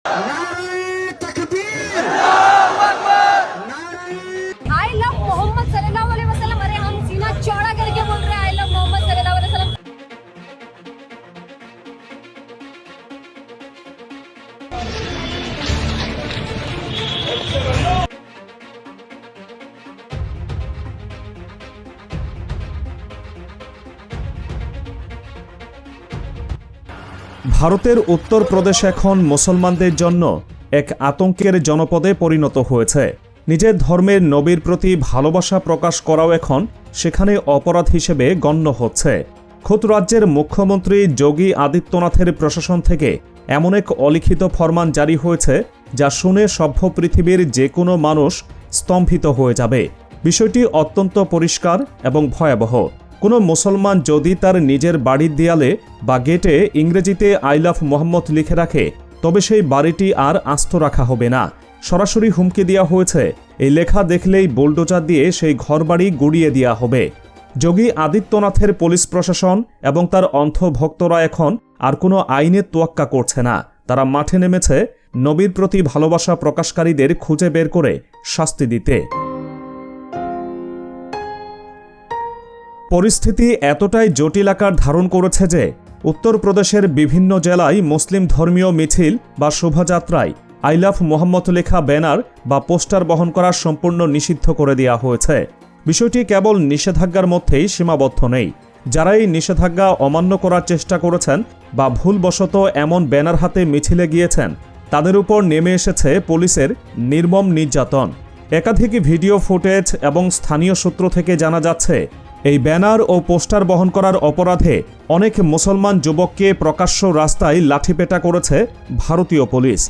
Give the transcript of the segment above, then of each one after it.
I love Mohammad सल्लल्लाहु अलैहि वसल्लम। अरे हम सीना चौड़ा करके बोल रहे हैं आई लव मोहम्मद सल्लल्लाहु अलैहि वसल्लम। ভারতের উত্তরপ্রদেশ এখন মুসলমানদের জন্য এক আতঙ্কের জনপদে পরিণত হয়েছে। নিজের ধর্মের নবীর প্রতি ভালোবাসা প্রকাশ করাও এখন সেখানে অপরাধ হিসেবে গণ্য হচ্ছে। খোদ রাজ্যের মুখ্যমন্ত্রী যোগী আদিত্যনাথের প্রশাসন থেকে এমন এক অলিখিত ফরমান জারি হয়েছে যা শুনে সভ্য পৃথিবীর যে কোনো মানুষ স্তম্ভিত হয়ে যাবে। বিষয়টি অত্যন্ত পরিষ্কার এবং ভয়াবহ। কোনো মুসলমান যদি তার নিজের বাড়ির দেয়ালে বা গেটে ইংরেজিতে আই লাভ মোহাম্মদ লিখে রাখে, তবে সেই বাড়িটি আর আস্ত রাখা হবে না। সরাসরি হুমকি দেওয়া হয়েছে এই লেখা দেখলেই বুলডোজার দিয়ে সেই ঘরবাড়ি গুড়িয়ে দেওয়া হবে। যোগী আদিত্যনাথের পুলিশ প্রশাসন এবং তার অন্ধভক্তরা এখন আর কোনো আইনের তোয়াক্কা করছে না। তারা মাঠে নেমেছে নবীর প্রতি ভালোবাসা প্রকাশকারীদের খুঁজে বের করে শাস্তি দিতে। পরিস্থিতি এতটাই জটিল আকার ধারণ করেছে যে উত্তরপ্রদেশের বিভিন্ন জেলায় মুসলিম ধর্মীয় মিছিল বা শোভাযাত্রায় আই লাভ মোহাম্মদ লেখা ব্যানার বা পোস্টার বহন করা সম্পূর্ণ নিষিদ্ধ করে দেওয়া হয়েছে। বিষয়টি কেবল নিষেধাজ্ঞার মধ্যেই সীমাবদ্ধ নেই। যারা এই নিষেধাজ্ঞা অমান্য করার চেষ্টা করেছেন বা ভুলবশত এমন ব্যানার হাতে মিছিলে গিয়েছেন, তাদের উপর নেমে এসেছে পুলিশের নির্মম নির্যাতন। একাধিক ভিডিও ফুটেজ এবং স্থানীয় সূত্র থেকে জানা যাচ্ছে এই ব্যানার ও পোস্টার বহন করার অপরাধে অনেক মুসলমান যুবককে প্রকাশ্য রাস্তায় লাঠিপেটা করেছে ভারতীয় পুলিশ।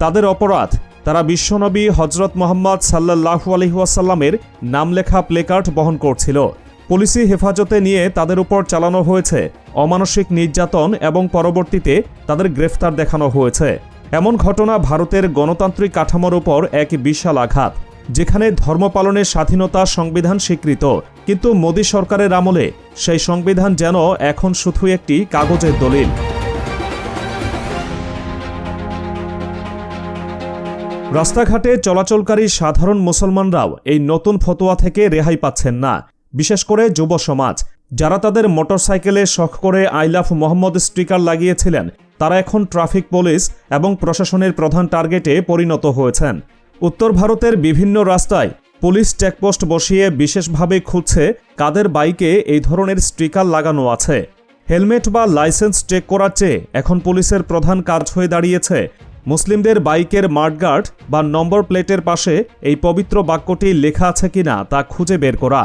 তাদের অপরাধ, তারা বিশ্বনবী হজরত মোহাম্মদ সাল্লাল্লাহু আলাইহি ওয়াসাল্লামের নাম লেখা প্লেকার্ড বহন করছিল। পুলিশি হেফাজতে নিয়ে তাদের উপর চালানো হয়েছে অমানসিক নির্যাতন এবং পরবর্তীতে তাদের গ্রেফতার দেখানো হয়েছে। এমন ঘটনা ভারতের গণতান্ত্রিক কাঠামোর উপর এক বিশাল আঘাত, যেখানে ধর্ম পালনের স্বাধীনতা সংবিধান স্বীকৃত, কিন্তু মোদী সরকারের আমলে সেই সংবিধান যেন এখন শুধু একটি কাগজের দলিল। রাস্তাঘাটে চলাচলকারী সাধারণ মুসলমানরাও এই নতুন ফতোয়া থেকে রেহাই পাচ্ছেন না। বিশেষ করে যুব সমাজ, যারা তাদের মোটরসাইকেলে শখ করে আই লাভ মোহাম্মদ স্টিকার লাগিয়েছিলেন, তারা এখন ট্রাফিক পুলিশ এবং প্রশাসনের প্রধান টার্গেটে পরিণত হয়েছেন। উত্তর ভারতের বিভিন্ন রাস্তায় পুলিশ চেকপোস্ট বসিয়ে বিশেষভাবে খুঁজছে কাদের বাইকে এই ধরনের স্টিকার লাগানো আছে। হেলমেট বা লাইসেন্স চেক করার চেয়ে এখন পুলিশের প্রধান কাজ হয়ে দাঁড়িয়েছে মুসলিমদের বাইকের মাডগার্ড বা নম্বর প্লেটের পাশে এই পবিত্র বাক্যটি লেখা আছে কিনা তা খুঁজে বের করা।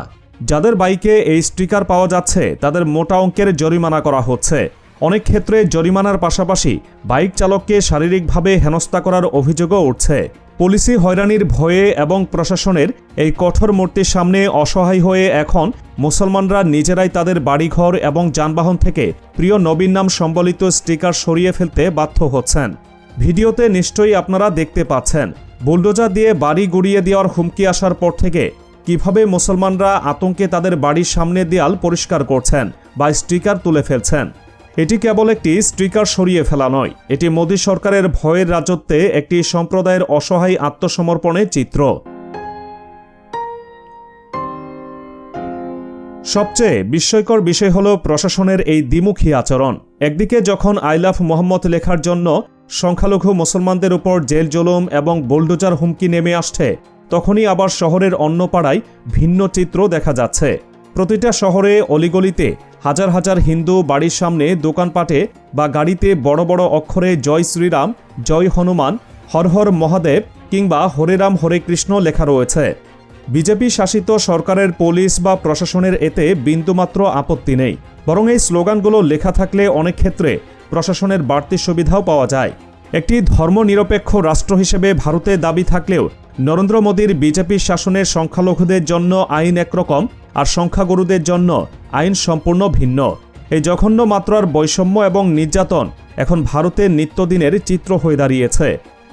যাদের বাইকে এই স্টিকার পাওয়া যাচ্ছে তাদের মোটা অঙ্কের জরিমানা করা হচ্ছে। অনেক ক্ষেত্রে জরিমানার পাশাপাশি বাইক চালককে শারীরিকভাবে হেনস্থা করার অভিযোগও উঠছে। পুলিশি হয়রানির ভয়ে এবং প্রশাসনের এই কঠোর মূর্তির সামনে অসহায় হয়ে এখন মুসলমানরা নিজেরাই তাদের বাড়িঘর এবং যানবাহন থেকে প্রিয় নবীর নাম সম্বলিত স্টিকার সরিয়ে ফেলতে বাধ্য হচ্ছেন। ভিডিওতে নিশ্চয়ই আপনারা দেখতে পাচ্ছেন বুলডোজার দিয়ে বাড়ি গুড়িয়ে দেওয়ার হুমকি আসার পর থেকে কিভাবে মুসলমানরা আতঙ্কে তাদের বাড়ির সামনে দেয়াল পরিষ্কার করছেন বা স্টিকার তুলে ফেলছেন। এটি কেবল একটি স্টিকার সরিয়ে ফেলা নয়, এটি মোদী সরকারের ভয়ের রাজত্বে একটি সম্প্রদায়ের অসহায় আত্মসমর্পণের চিত্র। সবচেয়ে বিস্ময়কর বিষয় হল প্রশাসনের এই দ্বিমুখী আচরণ। একদিকে যখন আই লাভ মোহাম্মদ লেখার জন্য সংখ্যালঘু মুসলমানদের উপর জেল জুলুম এবং বুলডোজার হুমকি নেমে আসছে, তখনই আবার শহরের অন্য পাড়ায় ভিন্ন চিত্র দেখা যাচ্ছে। প্রতিটা শহরে অলিগলিতে হাজার হাজার হিন্দু বাড়ির সামনে দোকানপাটে বা গাড়িতে বড় বড় অক্ষরে জয় শ্রীরাম, জয় হনুমান, হর হর মহাদেব কিংবা হরে রাম হরে কৃষ্ণ লেখা রয়েছে। বিজেপি শাসিত সরকারের পুলিশ বা প্রশাসনের এতে বিন্দুমাত্র আপত্তি নেই, বরং এই স্লোগানগুলো লেখা থাকলে অনেক ক্ষেত্রে প্রশাসনের বাড়তি সুবিধাও পাওয়া যায়। একটি ধর্মনিরপেক্ষ রাষ্ট্র হিসেবে ভারতে দাবি থাকলেও নরেন্দ্র মোদীর বিজেপি শাসনের সংখ্যালঘুদের জন্য আইন একরকম আর সংখ্যাগুরুদের জন্য আইন সম্পূর্ণ ভিন্ন। এই জঘন্য মাত্রার বৈষম্য এবং নির্যাতন এখন ভারতের নিত্যদিনের চিত্র হয়ে দাঁড়িয়েছে।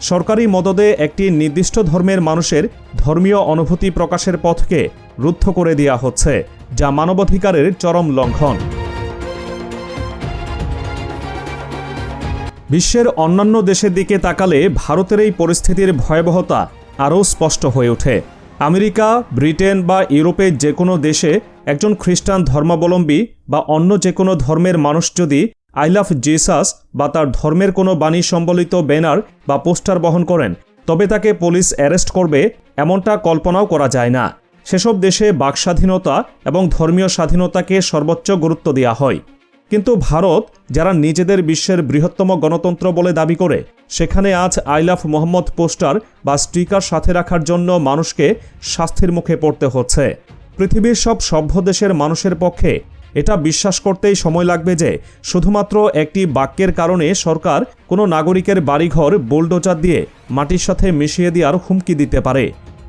সরকারি মদদে একটি নির্দিষ্ট ধর্মের মানুষের ধর্মীয় অনুভূতি প্রকাশের পথকে রুদ্ধ করে দেওয়া হচ্ছে, যা মানবাধিকারের চরম লঙ্ঘন। বিশ্বের অন্যান্য দেশের দিকে তাকালে ভারতের এই পরিস্থিতির ভয়াবহতা আরও স্পষ্ট হয়ে ওঠে। আমেরিকা, ব্রিটেন বা ইউরোপের যে কোনো দেশে একজন খ্রিস্টান ধর্মাবলম্বী বা অন্য যে কোনো ধর্মের মানুষ যদি আই লাভ জিসাস বা তার ধর্মের কোনো বাণী সম্বলিত ব্যানার বা পোস্টার বহন করেন, তবে তাকে পুলিশ অ্যারেস্ট করবে এমনটা কল্পনাও করা যায় না। সেসব দেশে বাকস্বাধীনতা এবং ধর্মীয় স্বাধীনতাকে সর্বোচ্চ গুরুত্ব দেওয়া হয়। কিন্তু ভারত, যারা নিজেদের বিশ্বের বৃহত্তম গণতন্ত্র বলে দাবি করে, সেখানে আজ আই লাভ মোহাম্মদ পোস্টার বা স্টিকার সাথে রাখার জন্য মানুষকে শাস্তির মুখে পড়তে হচ্ছে। পৃথিবীর সব সভ্য দেশের মানুষের পক্ষে এটা বিশ্বাস করতেই সময় লাগবে যে শুধুমাত্র একটি বাক্যের কারণে সরকার কোনো নাগরিকের বাড়িঘর বুলডোজার দিয়ে মাটির সাথে মিশিয়ে দেওয়ার হুমকি দিতে পারে।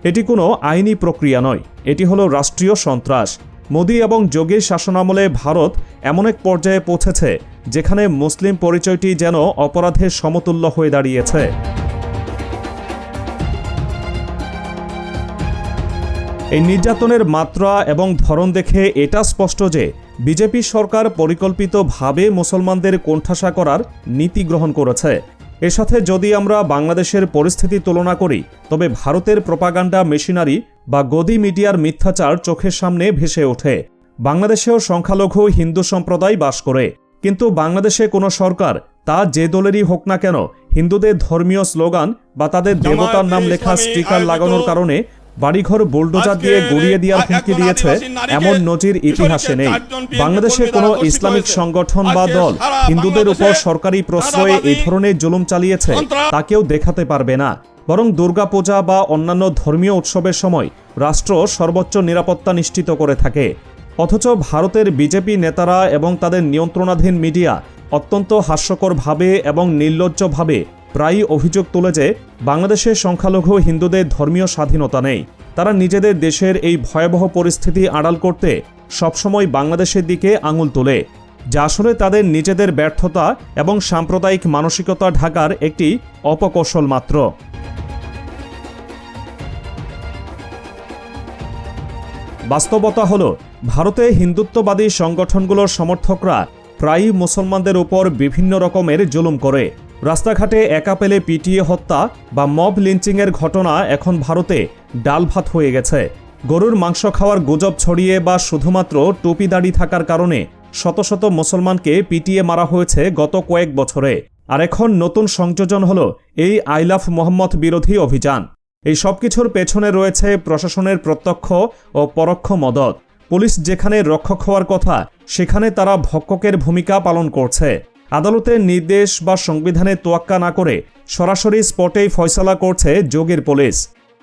এটি কোনো আইনি প্রক্রিয়া নয়, এটি হলো রাষ্ট্রীয় সন্ত্রাস। মোদি এবং যোগীর শাসনামলে ভারত এমন এক পর্যায়ে পৌঁছেছে যেখানে মুসলিম পরিচয়টি যেন অপরাধের সমতুল্য হয়ে দাঁড়িয়েছে। এই নির্যাতনের মাত্রা এবং ধরন দেখে এটা স্পষ্ট যে বিজেপি সরকার পরিকল্পিতভাবে মুসলমানদের কোণঠাসা করার নীতি গ্রহণ করেছে। এর সাথে যদি আমরা বাংলাদেশের পরিস্থিতি তুলনা করি, তবে ভারতের প্রোপাগান্ডা মেশিনারি বা গদি মিডিয়ার মিথ্যাচার চোখের সামনে ভেসে ওঠে। বাংলাদেশেও সংখ্যালঘু হিন্দু সম্প্রদায় বাস করে, কিন্তু বাংলাদেশে কোনো সরকার, তা যে দলেরই হোক না কেন, হিন্দুদের ধর্মীয় স্লোগান বা তাদের দেবতার নাম লেখা স্টিকার লাগানোর কারণে বাড়িঘর বুলডোজার দিয়ে গুড়িয়ে দেওয়ার হুমকি দিয়েছে এমন নজির ইতিহাসে নেই। বাংলাদেশে কোনো ইসলামিক সংগঠন বা দল হিন্দুদের উপর সরকারি প্রশ্রয়ে এই ধরনের জুলুম চালিয়েছে তা কেউ দেখাতে পারবে না। বরং দুর্গাপূজা বা অন্যান্য ধর্মীয় উৎসবের সময় রাষ্ট্র সর্বোচ্চ নিরাপত্তা নিশ্চিত করে থাকে। অথচ ভারতের বিজেপি নেতারা এবং তাদের নিয়ন্ত্রণাধীন মিডিয়া অত্যন্ত হাস্যকরভাবে এবং নির্লজ্জভাবে প্রায়ই অভিযোগ তোলে যে বাংলাদেশের সংখ্যালঘু হিন্দুদের ধর্মীয় স্বাধীনতা নেই। তারা নিজেদের দেশের এই ভয়াবহ পরিস্থিতি আড়াল করতে সবসময় বাংলাদেশের দিকে আঙুল তোলে, যা আসলে তাদের নিজেদের ব্যর্থতা এবং সাম্প্রদায়িক মানসিকতা ঢাকার একটি অপকৌশল মাত্র। বাস্তবতা হল, ভারতে হিন্দুত্ববাদী সংগঠনগুলোর সমর্থকরা প্রায়ই মুসলমানদের উপর বিভিন্ন রকমের জুলুম করে। রাস্তাঘাটে একা পেলে পিটিয়ে হত্যা বা মব লিঞ্চিংয়ের ঘটনা এখন ভারতে ডাল ভাত হয়ে গেছে। গরুর মাংস খাওয়ার গুজব ছড়িয়ে বা শুধুমাত্র টুপি দাড়ি থাকার কারণে শত শত মুসলমানকে পিটিয়ে মারা হয়েছে গত কয়েক বছরে। আর এখন নতুন সংযোজন হল এই আই লাভ মোহাম্মদ বিরোধী অভিযান। এই সব কিছুর পেছনে রয়েছে প্রশাসনের প্রত্যক্ষ ও পরোক্ষ মদত। পুলিশ যেখানে রক্ষক হওয়ার কথা, সেখানে তারা ভক্ষকের ভূমিকা পালন করছে। আদালতের নির্দেশ বা সংবিধানের তোয়াক্কা না করে সরাসরি স্পটেই ফয়সালা করছে যোগীর পুলিশ।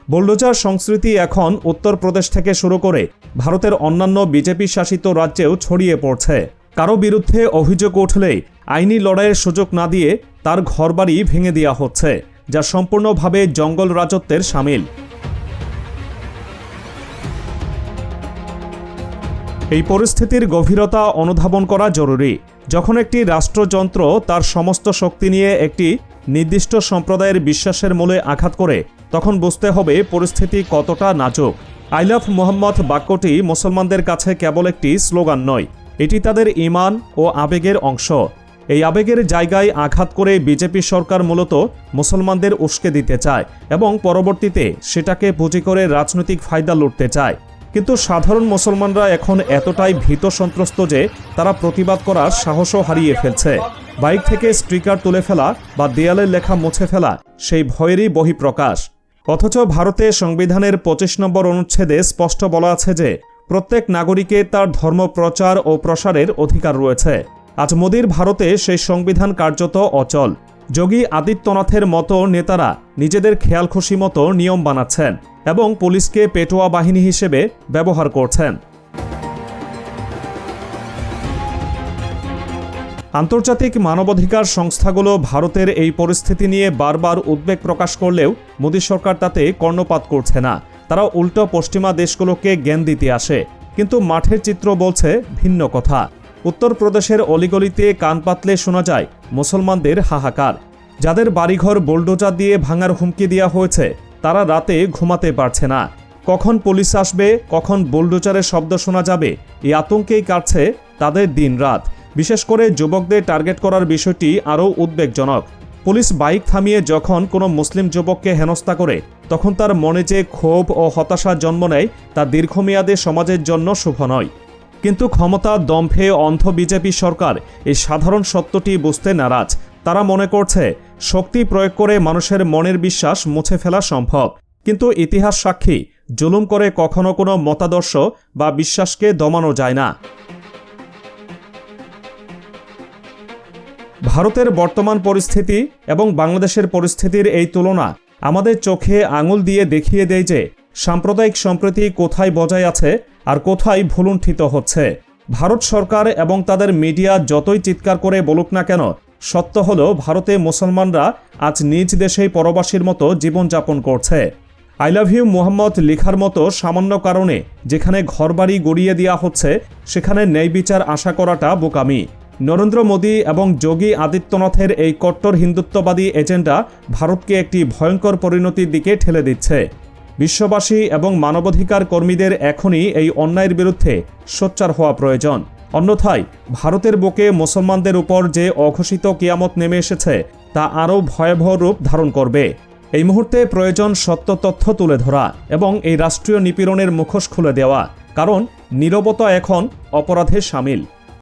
বুলডোজার সংস্কৃতি এখন উত্তরপ্রদেশ থেকে শুরু করে ভারতের অন্যান্য বিজেপি শাসিত রাজ্যেও ছড়িয়ে পড়ছে। কারো বিরুদ্ধে অভিযোগ উঠলেই আইনি লড়াইয়ের সুযোগ না দিয়ে তার ঘরবাড়ি ভেঙে দেওয়া হচ্ছে, যা সম্পূর্ণভাবে জঙ্গল রাজত্বের শামিল। এই পরিস্থিতির গভীরতা অনুধাবন করা জরুরি। যখন একটি রাষ্ট্রযন্ত্র তার সমস্ত শক্তি নিয়ে একটি নির্দিষ্ট সম্প্রদায়ের বিশ্বাসের মূলে আঘাত করে, তখন বুঝতে হবে পরিস্থিতি কতটা নাজুক। আই লাভ মোহাম্মদ বাক্যটি মুসলমানদের কাছে কেবল একটি স্লোগান নয়, এটি তাদের ঈমান ও আবেগের অংশ। এই আবেগের জায়গায় আঘাত করে বিজেপি সরকার মূলত মুসলমানদের উস্কে দিতে চায় এবং পরবর্তীতে সেটাকে পুঁজি করে রাজনৈতিক ফায়দা লুটতে চায়। কিন্তু সাধারণ মুসলমানরা এখন এতটাই ভীত সন্ত্রস্ত যে তারা প্রতিবাদ করার সাহসও হারিয়ে ফেলছে। বাইক থেকে স্টিকার তুলে ফেলা বা দেয়ালের লেখা মুছে ফেলা সেই ভয়েরই বহিঃপ্রকাশ। অথচ ভারতের সংবিধানের 25 নম্বর অনুচ্ছেদে স্পষ্ট বলা আছে যে প্রত্যেক নাগরিকের তার ধর্ম প্রচার ও প্রসারের অধিকার রয়েছে। আজ মোদির ভারতে সেই সংবিধান কার্যত অচল। যোগী আদিত্যনাথের মতো নেতারা নিজেদের খেয়ালখুশি মতো নিয়ম বানাচ্ছেন এবং পুলিশকে পেটোয়া বাহিনী হিসেবে ব্যবহার করছেন। আন্তর্জাতিক মানবাধিকার সংস্থাগুলো ভারতের এই পরিস্থিতি নিয়ে বারবার উদ্বেগ প্রকাশ করলেও মোদী সরকার তাতে কর্ণপাত করছে না। তারা উল্টো পশ্চিমা দেশগুলোকে জ্ঞান দিতে আসে, কিন্তু মাঠের চিত্র বলছে ভিন্ন কথা। উত্তরপ্রদেশের অলিগলিতে কান পাতলে শোনা যায় মুসলমানদের হাহাকার। যাদের বাড়িঘর বুলডোজার দিয়ে ভাঙার হুমকি দেওয়া হয়েছে, তারা রাতে ঘুমাতে পারছে না। কখন পুলিশ আসবে, কখন বুলডোজারের শব্দ শোনা যাবে, এই আতঙ্কেই কাটছে তাদের দিন রাত। বিশেষ করে যুবকদের টার্গেট করার বিষয়টি আরও উদ্বেগজনক। পুলিশ বাইক থামিয়ে যখন কোনো মুসলিম যুবককে হেনস্থা করে তখন তার মনে যে ক্ষোভ ও হতাশা জন্ম নেয় তা দীর্ঘমেয়াদে সমাজের জন্য শুভ নয়। কিন্তু ক্ষমতা দম্ভে অন্ধ বিজেপি সরকার এই সাধারণ সত্যটি বুঝতে নারাজ। তারা মনে করছে শক্তি প্রয়োগ করে মানুষের মনের বিশ্বাস মুছে ফেলা সম্ভব, কিন্তু ইতিহাস সাক্ষী জুলুম করে কখনো কোনো মতাদর্শ বা বিশ্বাসকে দমানো যায় না। ভারতের বর্তমান পরিস্থিতি এবং বাংলাদেশের পরিস্থিতির এই তুলনা আমাদের চোখে আঙুল দিয়ে দেখিয়ে দেয় যে সাম্প্রদায়িক সম্প্রীতি কোথায় বজায় আছে আর কোথায় ভুলুণ্ঠিত হচ্ছে। ভারত সরকার এবং তাদের মিডিয়া যতই চিৎকার করে বলুক না কেন, সত্য হলো ভারতে মুসলমানরা আজ নিজ দেশেই পরবাসীর মতো জীবনযাপন করছে। আই লাভ ইউ মুহাম্মদ লেখার মতো সামান্য কারণে যেখানে ঘরবাড়ি গড়িয়ে দেওয়া হচ্ছে সেখানে ন্যায় বিচার আশা করাটা বোকামি। নরেন্দ্র মোদী এবং যোগী আদিত্যনাথের এই কট্টর হিন্দুত্ববাদী এজেন্ডা ভারতকে একটি ভয়ঙ্কর পরিণতির দিকে ঠেলে দিচ্ছে। বিশ্ববাসী এবং মানবাধিকার কর্মীদের এখনই এই অন্যায়ের বিরুদ্ধে সোচ্চার হওয়া প্রয়োজন। অন্যথায় ভারতের বুকে মুসলমানদের উপর যে অঘোষিত কিয়ামত নেমে এসেছে তা আরও ভয়াবহ রূপ ধারণ করবে। এই মুহূর্তে প্রয়োজন সত্য তথ্য তুলে ধরা এবং এই রাষ্ট্রীয় নিপীড়নের মুখোশ খুলে দেওয়া, কারণ নীরবতা এখন অপরাধে শামিল।